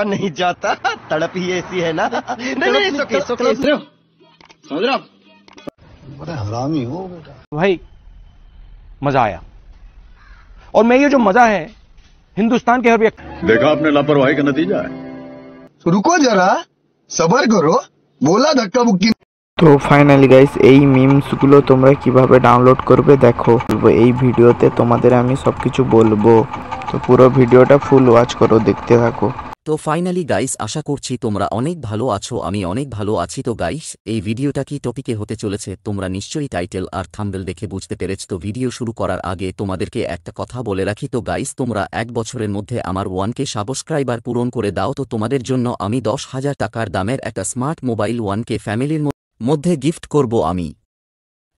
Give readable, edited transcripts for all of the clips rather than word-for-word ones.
रहा नहीं जाता, तड़प ही ऐसी है ना। नहीं, समझ रहे हो? बड़ा हरामी हो बेटा भाई। मजा आया, और मैं ये जो मजा है हिंदुस्तान के हर व्यक्ति। देखा आपने लापरवाही का नतीजा है। रुको जरा, सबर करो, बोला धक्का मुक्की। তো ফাইনালি গাইস এই মিমসগুলো তোমরা কিভাবে ডাউনলোড করবে দেখো এই ভিডিওতে তোমাদের আমি সবকিছু বলবো। তো পুরো ভিডিওটা ফুল ওয়াচ করো, দেখতে থাকো। তো ফাইনালি গাইস আশা করছি তোমরা অনেক ভালো আছো, আমি অনেক ভালো আছি। তো গাইস এই ভিডিওটা কি টপিকে হতে চলেছে তোমরা নিশ্চয়ই টাইটেল আর থাম্বনেল দেখে বুঝতে পেরেছ। তো ভিডিও শুরু করার আগে তোমাদেরকে একটা কথা বলে রাখি। তো গাইস তোমরা 1 বছরের মধ্যে আমার 1K সাবস্ক্রাইবার পূরণ করে দাও। তো তোমাদের জন্য আমি 10,000 টাকার দামের একটা স্মার্ট মোবাইল 1K ফ্যামিলির মধ্যে গিফট করব আমি।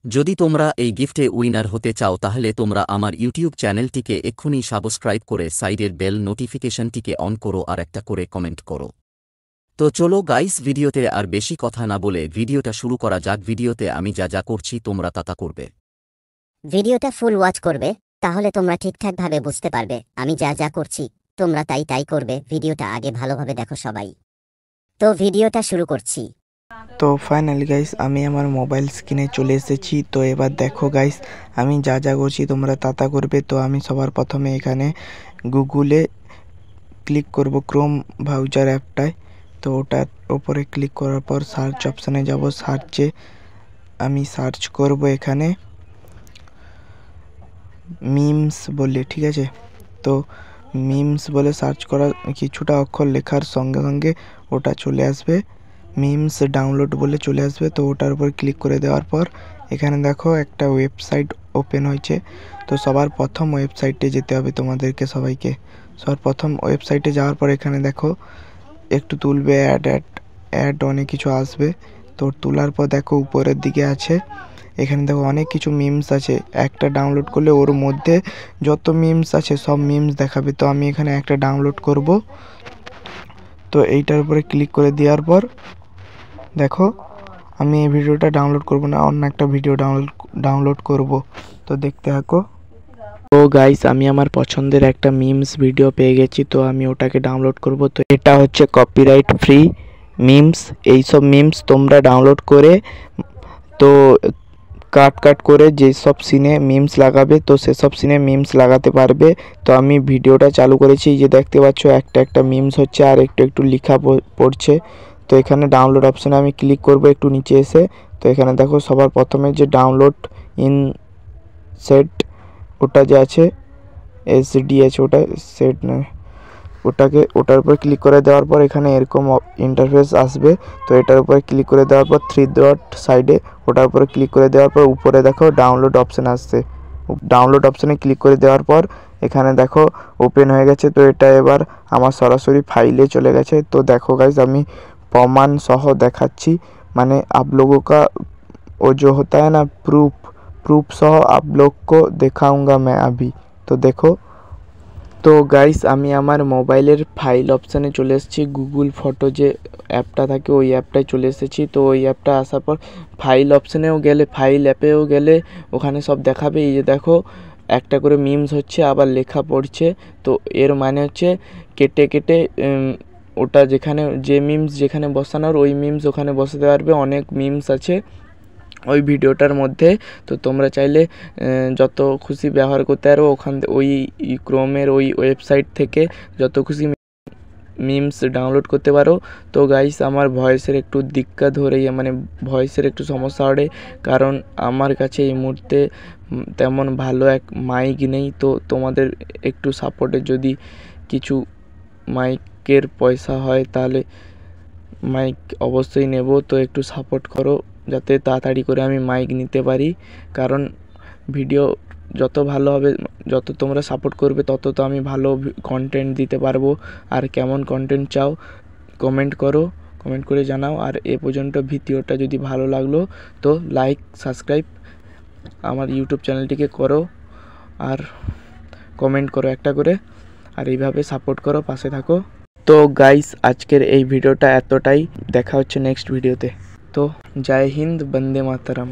যদি তোমরা এই গিফটে উইনার হতে চাও তাহলে তোমরা আমার ইউটিউব চ্যানেলটিকে এক্ষুনি সাবস্ক্রাইব করে সাইডের বেল নোটিফিকেশনটিকে অন করো আর একটা করে কমেন্ট করো। তো চলো গাইস ভিডিওতে আর বেশি কথা না বলে ভিডিওটা শুরু করা যাক। ভিডিওতে আমি যা যা করছি তোমরা তা করবে। ভিডিওটা ফুল ওয়াচ করবে, তাহলে তোমরা ঠিকঠাকভাবে বুঝতে পারবে আমি যা যা করছি তোমরা তাই করবে। ভিডিওটা আগে ভালোভাবে দেখো সবাই। তো ভিডিওটা শুরু করছি। তো ফাইনালি গাইস আমি আমার মোবাইল স্ক্রিনে চলে এসেছি। তো এবার দেখো গাইস আমি যা যা করছি তোমরা তা করবে। তো আমি সবার প্রথমে এখানে গুগলে ক্লিক করব, ক্রোম ব্রাউজার অ্যাপটায়। তো ওটার ওপরে ক্লিক করার পর সার্চ অপশানে যাব। সার্চে আমি সার্চ করব এখানে মিমস বলে, ঠিক আছে। তো মিমস বলে সার্চ করার কিছুটা অক্ষর লেখার সঙ্গে সঙ্গে ওটা চলে আসবে, মিমস ডাউনলোড বলে চলে আসবে। তো ওটার উপর ক্লিক করে দেওয়ার পর এখানে দেখো একটা ওয়েবসাইট ওপেন হয়েছে। তো সবার প্রথম ওয়েবসাইটে যেতে হবে তোমাদেরকে সবাইকে। সবার প্রথম ওয়েবসাইটে যাওয়ার পর এখানে দেখো একটু তুলবে, অ্যাড অনেক কিছু আসবে। তো তোলার পর দেখো উপরের দিকে আছে, এখানে দেখো অনেক কিছু মিমস আছে। একটা ডাউনলোড করলে ওর মধ্যে যত মিমস আছে সব মিমস দেখাবে। তো আমি এখানে একটা ডাউনলোড করব। তো এইটার উপরে ক্লিক করে দেওয়ার পর দেখো আমি এই ভিডিওটা ডাউনলোড করব না, অন্য একটা ভিডিও ডাউনলোড করব। তো দেখতে থাকো। তো গাইস আমি আমার পছন্দের একটা মিমস ভিডিও পেয়ে গেছি, তো আমি ওটাকে ডাউনলোড করব। তো এটা হচ্ছে কপিরাইট ফ্রি মিমস। এইসব মিমস তোমরা ডাউনলোড করে তো কাট করে যেসব সিনে মিমস লাগাবে তো সেসব সিনে মিমস লাগাতে পারবে। তো আমি ভিডিওটা চালু করেছি, যে দেখতে পাচ্ছ একটা মিমস হচ্ছে আর একটু লেখা পড়ছে। তো এখানে ডাউনলোড অপশানে আমি ক্লিক করব একটু নিচে এসে। তো এখানে দেখো সবার প্রথমে যে ডাউনলোড ইন সেট ওটা যে আছে এসডি আছে, ওটা সেট না, ওটার উপর ক্লিক করে দেওয়ার পর এখানে এরকম ইন্টারফেস আসবে। তো এটার উপরে ক্লিক করে দেওয়ার পর 3 ডট সাইডে ওটার উপরে ক্লিক করে দেওয়ার পর উপরে দেখো ডাউনলোড অপশান আসছে। ডাউনলোড অপশানে ক্লিক করে দেওয়ার পর এখানে দেখো ওপেন হয়ে গেছে। তো এটা এবার আমার সরাসরি ফাইলে চলে গেছে। তো দেখো গাইস আমি प्रमाण सह देखाচ্ছি, माने आप लोगों का वो जो होता है ना प्रूफ सह आप लोग को दिखाऊंगा मैं अभी। तो देखो। तो गाइस आमी आमार मोबाइलेर फाइल अपशने चले एसेछि, गूगल फटो जे ऐपटा थाके ओई ऐपटाय चले एसेछि। तो ओई ऐपटा आसार पर फाइल अपशनेও गेले, फाइल ऐपेও गेले ओखाने सब देखाबे। এই যে দেখো একটা করে মিমস হচ্ছে আবার লেখা পড়ছে। তো এর মানে হচ্ছে কেটে কেটে ওটা যেখানে যে মিমস যেখানে বসানোর ওই মিমস ওখানে বসাতে পারবে। অনেক মিমস আছে ওই ভিডিওটার মধ্যে। তো তোমরা চাইলে যত খুশি ব্যবহার করতে পারো ওখান ওই ক্রোমের ওই ওয়েবসাইট থেকে যত খুশি মিমস ডাউনলোড করতে পারো। তো গাইস আমার ভয়েসের একটু দিক্কত हो रही है, মানে ভয়েসের একটু সমস্যা হবে, কারণ আমার কাছে এই মুহূর্তে তেমন ভালো এক মাইক নেই। তো তোমাদের একটু সাপোর্টে যদি কিছু মাইকের পয়সা হয় তাহলে মাইক অবশ্যই নেব। তো একটু সাপোর্ট করো যাতে তাড়াতাড়ি করে আমি মাইক নিতে পারি, কারণ ভিডিও যত ভালো হবে, যত তোমরা সাপোর্ট করবে তত তো আমি ভালো কন্টেন্ট দিতে পারবো। আর কেমন কন্টেন্ট চাও কমেন্ট করো, কমেন্ট করে জানাও। আর এ পর্যন্ত ভিডিওটা যদি ভালো লাগলো তো লাইক সাবস্ক্রাইব আমার ইউটিউব চ্যানেলটিকে করো আর কমেন্ট করো একটা করে, আর এইভাবে সাপোর্ট করো, পাশে থাকো। তো গাইস আজকের এই ভিডিওটা এতটাই, দেখা হচ্ছে নেক্সট ভিডিওতে। তো জয় হিন্দ, বন্দে মাতরম।